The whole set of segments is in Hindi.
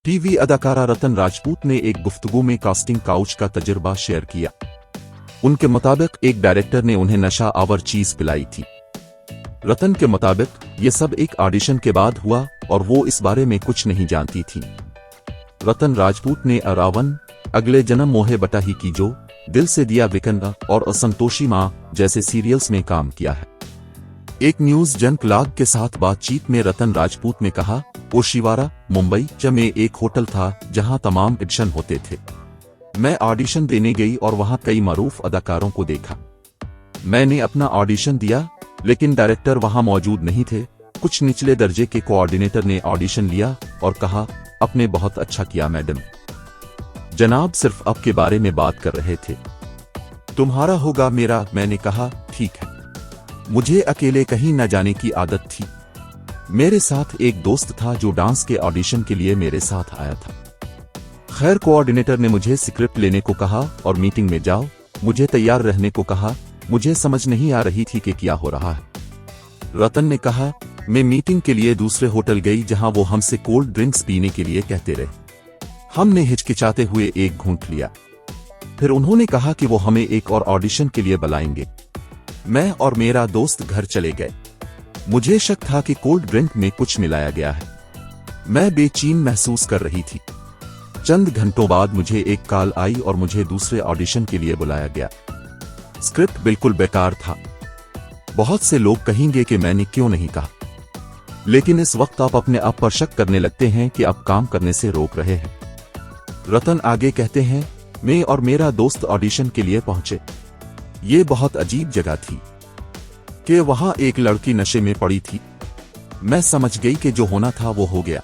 टीवी अदाकारा रतन राजपूत ने एक गुफ्तगू में कास्टिंग काउच का तजुर्बा शेयर किया। उनके मुताबिक एक डायरेक्टर ने उन्हें नशा आवर चीज पिलाई थी। रतन के मुताबिक ये सब एक ऑडिशन के बाद हुआ और वो इस बारे में कुछ नहीं जानती थी। रतन राजपूत ने अरावन, अगले जन्म मोहे बटा ही की जो, दिल से दिया विकन और असंतोषी माँ जैसे सीरियल्स में काम किया है। एक न्यूज जनकलाग के साथ बातचीत में रतन राजपूत ने कहा, ओशिवारा, मुंबई में एक होटल था जहां तमाम ऑडिशन होते थे। मैं ऑडिशन देने गई और वहां कई मारूफ अदाकारों को देखा। मैंने अपना ऑडिशन दिया, लेकिन डायरेक्टर वहां मौजूद नहीं थे। कुछ निचले दर्जे के कोऑर्डिनेटर ने ऑडिशन लिया और कहा, आपने बहुत अच्छा किया मैडम, जनाब सिर्फ आपके बारे में बात कर रहे थे, तुम्हारा होगा मेरा। मैंने कहा, ठीक है। मुझे अकेले कहीं न जाने की आदत थी। मेरे साथ एक दोस्त था जो डांस के ऑडिशन के लिए मेरे साथ आया था। खैर, कोऑर्डिनेटर ने मुझे स्क्रिप्ट लेने को कहा और मीटिंग में जाओ, मुझे तैयार रहने को कहा। मुझे समझ नहीं आ रही थी कि क्या हो रहा है। रतन ने कहा, मैं मीटिंग के लिए दूसरे होटल गई जहां वो हमसे कोल्ड ड्रिंक्स पीने के लिए कहते रहे। हमने हिचकिचाते हुए एक घूंट लिया। फिर उन्होंने कहा कि वो हमें एक और ऑडिशन के लिए बुलाएंगे। मैं और मेरा दोस्त घर चले गए। मुझे शक था कि कोल्ड ड्रिंक में कुछ मिलाया गया है। मैं बेचैन महसूस कर रही थी। चंद घंटों बाद मुझे एक कॉल आई और मुझे दूसरे ऑडिशन के लिए बुलाया गया। स्क्रिप्ट बिल्कुल बेकार था। बहुत से लोग कहेंगे कि मैंने क्यों नहीं कहा, लेकिन इस वक्त आप अपने आप पर शक करने लगते हैं कि आप काम करने से रोक रहे हैं। रतन आगे कहते हैं, मैं और मेरा दोस्त ऑडिशन के लिए पहुंचे। ये बहुत अजीब जगह थी कि वहां एक लड़की नशे में पड़ी थी। मैं समझ गई कि जो होना था वो हो गया।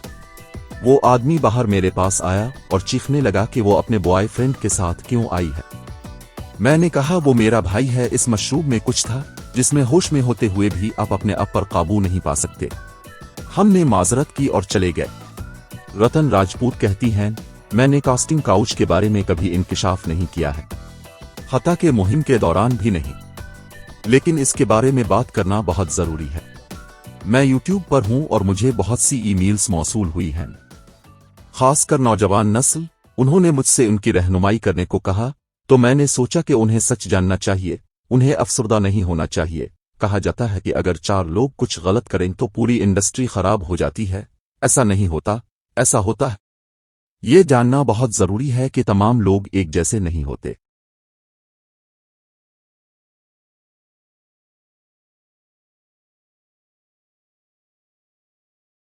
वो आदमी बाहर मेरे पास आया और चीखने लगा कि वो अपने बॉयफ्रेंड के साथ क्यों आई है। मैंने कहा, वो मेरा भाई है। इस मशरूब में कुछ था जिसमें होश में होते हुए भी आप अपने आप पर काबू नहीं पा सकते। हमने माजरत की और चले गए। रतन राजपूत कहती हैं, मैंने कास्टिंग काउच के बारे में कभी इंकिशाफ नहीं किया है, हत्ता के मुहिम के दौरान भी नहीं, लेकिन इसके बारे में बात करना बहुत जरूरी है। मैं यूट्यूब पर हूं और मुझे बहुत सी ईमेल्स मौसूल हुई हैं, खासकर नौजवान नस्ल। उन्होंने मुझसे उनकी रहनुमाई करने को कहा, तो मैंने सोचा कि उन्हें सच जानना चाहिए, उन्हें अफसरदा नहीं होना चाहिए। कहा जाता है कि अगर 4 लोग कुछ गलत करें तो पूरी इंडस्ट्री खराब हो जाती है। ऐसा नहीं होता, ऐसा होता है। ये जानना बहुत जरूरी है कि तमाम लोग एक जैसे नहीं होते।